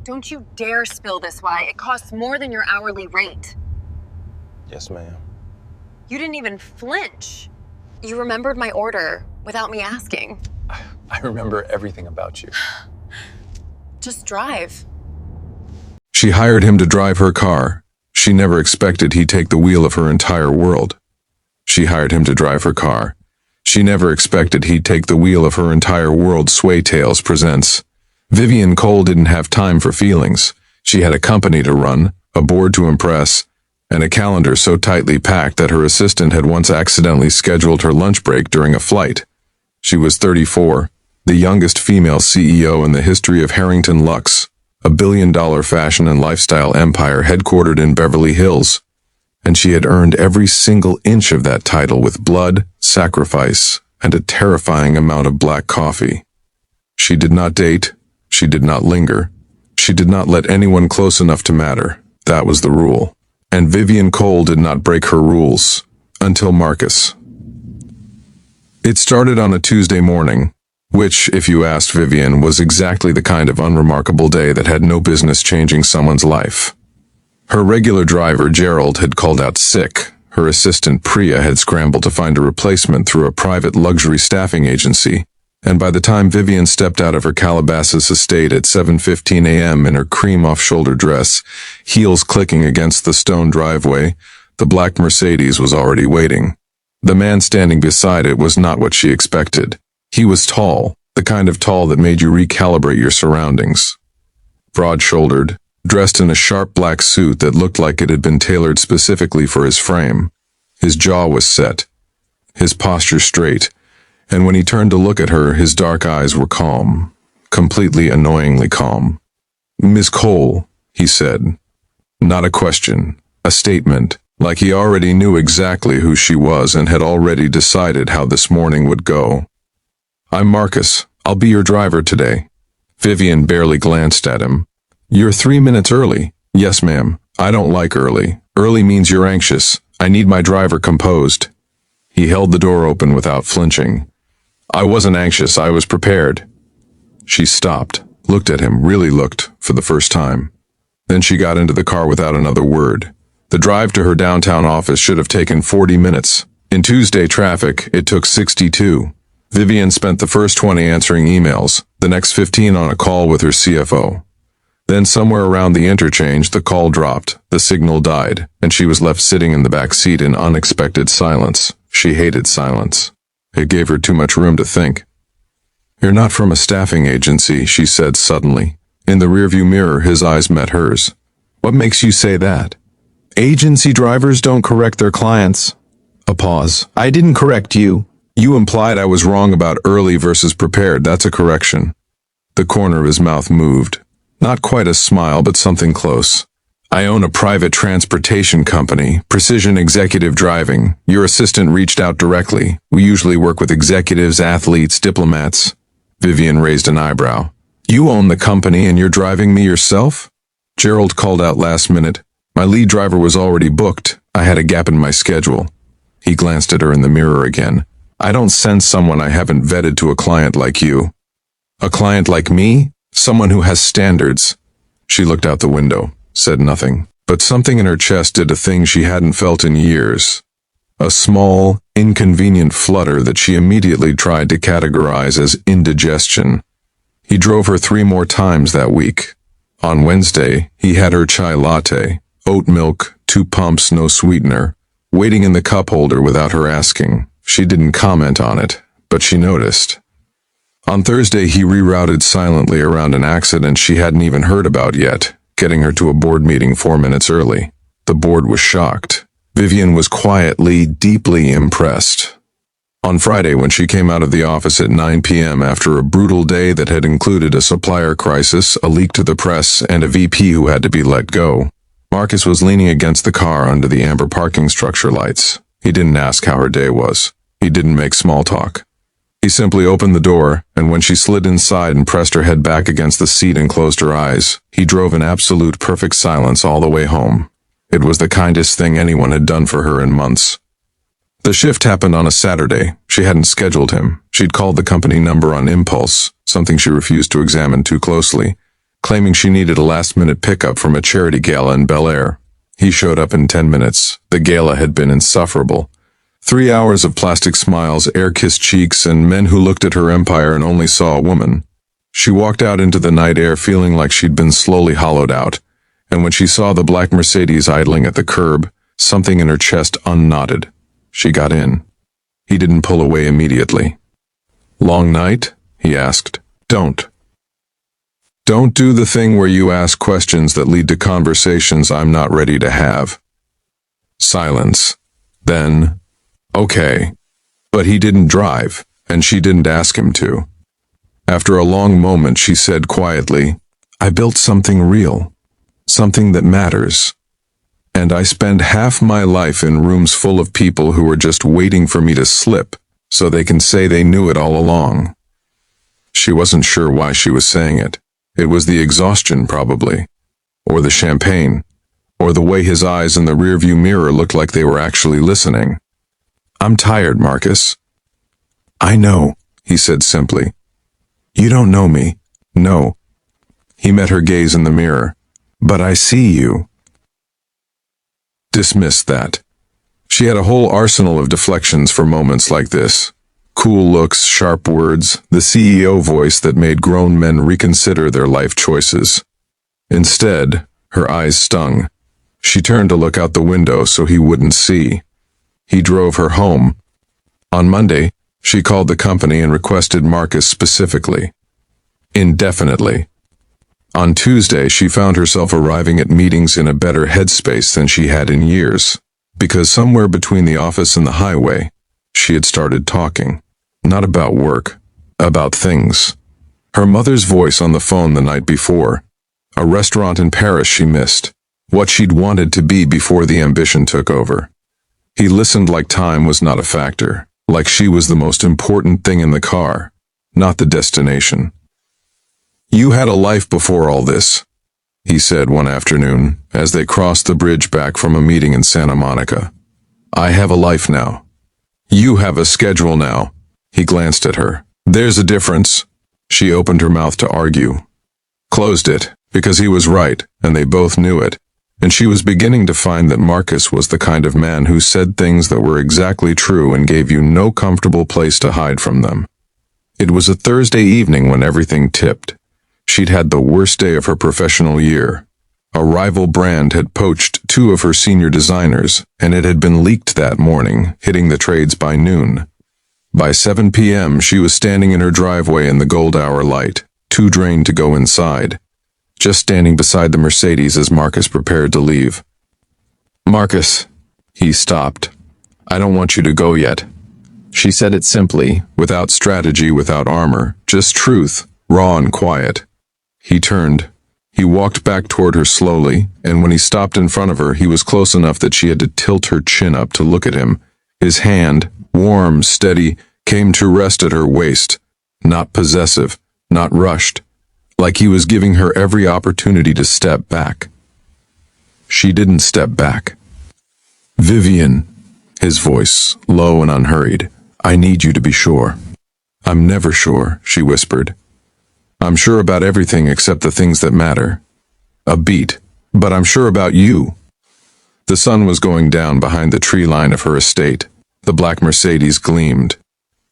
Don't you dare spill this, Why. It costs more than your hourly rate. Yes, ma'am. You didn't even flinch. You remembered my order without me asking. I remember everything about you. Just drive. She hired him to drive her car. She never expected he'd take the wheel of her entire world. She hired him to drive her car. She never expected he'd take the wheel of her entire world. SwayTales presents. Vivien Cole didn't have time for feelings. She had a company to run, a board to impress, and a calendar so tightly packed that her assistant had once accidentally scheduled her lunch break during a flight. She was 34, the youngest female CEO in the history of Harrington Luxe, a billion-dollar fashion and lifestyle empire headquartered in Beverly Hills, and she had earned every single inch of that title with blood, sacrifice, and a terrifying amount of black coffee. She did not date. She did not linger. She did not let anyone close enough to matter. That was the rule. And Vivien Cole did not break her rules. Until Marcus. It started on a Tuesday morning, which, if you asked Vivien, was exactly the kind of unremarkable day that had no business changing someone's life. Her regular driver, Gerald, had called out sick. Her assistant, Priya, had scrambled to find a replacement through a private luxury staffing agency. And by the time Vivien stepped out of her Calabasas estate at 7:15 a.m. in her cream off-shoulder dress, heels clicking against the stone driveway, the black Mercedes was already waiting. The man standing beside it was not what she expected. He was tall, the kind of tall that made you recalibrate your surroundings. Broad-shouldered, dressed in a sharp black suit that looked like it had been tailored specifically for his frame. His jaw was set, his posture straight, and when he turned to look at her, his dark eyes were calm, completely annoyingly calm. "Miss Cole," he said. Not a question, a statement, like he already knew exactly who she was and had already decided how this morning would go. "I'm Marcus. I'll be your driver today." Vivien barely glanced at him. "You're 3 minutes early." "Yes, ma'am. I don't like early. Early means you're anxious. I need my driver composed." He held the door open without flinching. "I wasn't anxious, I was prepared." She stopped, looked at him, really looked, for the first time. Then she got into the car without another word. The drive to her downtown office should have taken 40 minutes. In Tuesday traffic, it took 62. Vivien spent the first 20 answering emails, the next 15 on a call with her CFO. Then somewhere around the interchange, the call dropped, the signal died, and she was left sitting in the back seat in unexpected silence. She hated silence. It gave her too much room to think. "You're not from a staffing agency," she said suddenly. In the rearview mirror, his eyes met hers. "What makes you say that?" "Agency drivers don't correct their clients." A pause. "I didn't correct you." "You implied I was wrong about early versus prepared. That's a correction." The corner of his mouth moved. Not quite a smile, but something close. "I own a private transportation company, Precision Executive Driving. Your assistant reached out directly. We usually work with executives, athletes, diplomats." Vivien raised an eyebrow. "You own the company and you're driving me yourself?" Gerald called out last minute. "My lead driver was already booked. I had a gap in my schedule." He glanced at her in the mirror again. "I don't send someone I haven't vetted to a client like you." "A client like me? Someone who has standards." She looked out the window. Said nothing, but something in her chest did a thing she hadn't felt in years. A small, inconvenient flutter that she immediately tried to categorize as indigestion. He drove her 3 more times that week. On Wednesday, he had her chai latte, oat milk, 2 pumps, no sweetener, waiting in the cup holder without her asking. She didn't comment on it, but she noticed. On Thursday, he rerouted silently around an accident she hadn't even heard about yet, getting her to a board meeting 4 minutes early. The board was shocked. Vivien was quietly, deeply impressed. On Friday, when she came out of the office at 9 p.m. after a brutal day that had included a supplier crisis, a leak to the press, and a VP who had to be let go, Marcus was leaning against the car under the amber parking structure lights. He didn't ask how her day was. He didn't make small talk. He simply opened the door, and when she slid inside and pressed her head back against the seat and closed her eyes, he drove in absolute perfect silence all the way home. It was the kindest thing anyone had done for her in months. The shift happened on a Saturday. She hadn't scheduled him. She'd called the company number on impulse, something she refused to examine too closely. claiming she needed a last-minute pickup from a charity gala in Bel Air. He showed up in 10 minutes. The gala had been insufferable. 3 hours of plastic smiles, air-kissed cheeks, and men who looked at her empire and only saw a woman. She walked out into the night air feeling like she'd been slowly hollowed out, and when she saw the black Mercedes idling at the curb, something in her chest unknotted. She got in. He didn't pull away immediately. "Long night?" he asked. Don't do the thing where you ask questions that lead to conversations I'm not ready to have." Silence. Then, "Okay." But he didn't drive, and she didn't ask him to. After a long moment, she said quietly, "I built something real, something that matters. And I spend half my life in rooms full of people who are just waiting for me to slip so they can say they knew it all along." She wasn't sure why she was saying it. It was the exhaustion, probably, or the champagne, or the way his eyes in the rearview mirror looked like they were actually listening. "I'm tired, Marcus." "I know," he said simply. "You don't know me." "No." He met her gaze in the mirror. "But I see you." Dismissed that. She had a whole arsenal of deflections for moments like this. Cool looks, sharp words, the CEO voice that made grown men reconsider their life choices. Instead, her eyes stung. She turned to look out the window so he wouldn't see. He drove her home. On Monday, she called the company and requested Marcus specifically. Indefinitely. On Tuesday, she found herself arriving at meetings in a better headspace than she had in years, because somewhere between the office and the highway, she had started talking. Not about work, about things. Her mother's voice on the phone the night before. A restaurant in Paris she missed. What she'd wanted to be before the ambition took over. He listened like time was not a factor, like she was the most important thing in the car, not the destination. "You had a life before all this," he said one afternoon, as they crossed the bridge back from a meeting in Santa Monica. "I have a life now. You have a schedule now." He glanced at her. "There's a difference." She opened her mouth to argue. Closed it, because he was right, and they both knew it, and she was beginning to find that Marcus was the kind of man who said things that were exactly true and gave you no comfortable place to hide from them. It was a Thursday evening when everything tipped. She'd had the worst day of her professional year. A rival brand had poached 2 of her senior designers, and it had been leaked that morning, hitting the trades by noon. By 7 p.m., she was standing in her driveway in the gold hour light, too drained to go inside, just standing beside the Mercedes as Marcus prepared to leave. "Marcus," he stopped. "I don't want you to go yet." She said it simply, without strategy, without armor, just truth, raw and quiet. He turned. He walked back toward her slowly, and when he stopped in front of her, he was close enough that she had to tilt her chin up to look at him. His hand, warm, steady, came to rest at her waist, not possessive, not rushed, like he was giving her every opportunity to step back. She didn't step back. "Vivienne," his voice, low and unhurried, "I need you to be sure." "I'm never sure," she whispered. "I'm sure about everything except the things that matter." A beat. "But I'm sure about you." The sun was going down behind the tree line of her estate. The black Mercedes gleamed.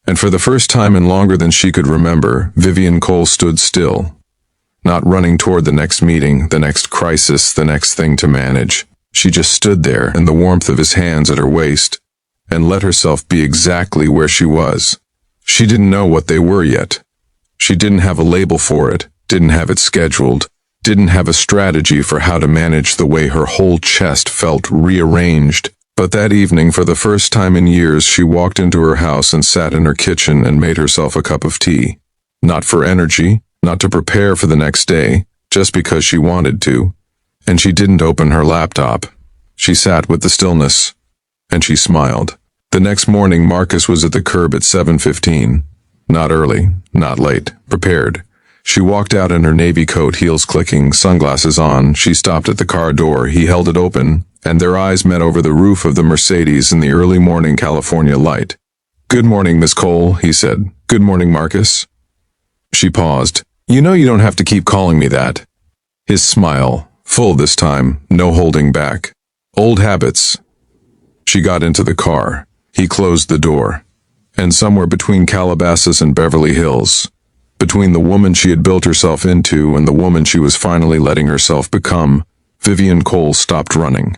And for the first time in longer than she could remember, Vivien Cole stood still, not running toward the next meeting, the next crisis, the next thing to manage. She just stood there in the warmth of his hands at her waist and let herself be exactly where she was. She didn't know what they were yet. She didn't have a label for it, didn't have it scheduled, didn't have a strategy for how to manage the way her whole chest felt rearranged. But that evening, for the first time in years, she walked into her house and sat in her kitchen and made herself a cup of tea. Not for energy, not to prepare for the next day, just because she wanted to. And she didn't open her laptop. She sat with the stillness, and she smiled. The next morning, Marcus was at the curb at 7:15. Not early, not late, prepared. She walked out in her navy coat, heels clicking, sunglasses on. She stopped at the car door. He held it open, and their eyes met over the roof of the Mercedes in the early morning California light. "Good morning, Miss Cole," he said. "Good morning, Marcus." She paused. "You know you don't have to keep calling me that." His smile, full this time, no holding back. Old habits. She got into the car. He closed the door. And somewhere between Calabasas and Beverly Hills, between the woman she had built herself into and the woman she was finally letting herself become, Vivien Cole stopped running.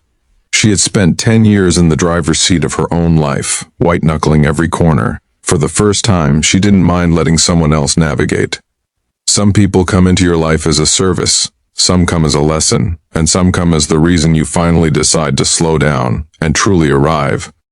She had spent 10 years in the driver's seat of her own life, white-knuckling every corner. For the first time, she didn't mind letting someone else navigate. Some people come into your life as a service, some come as a lesson, and some come as the reason you finally decide to slow down and truly arrive.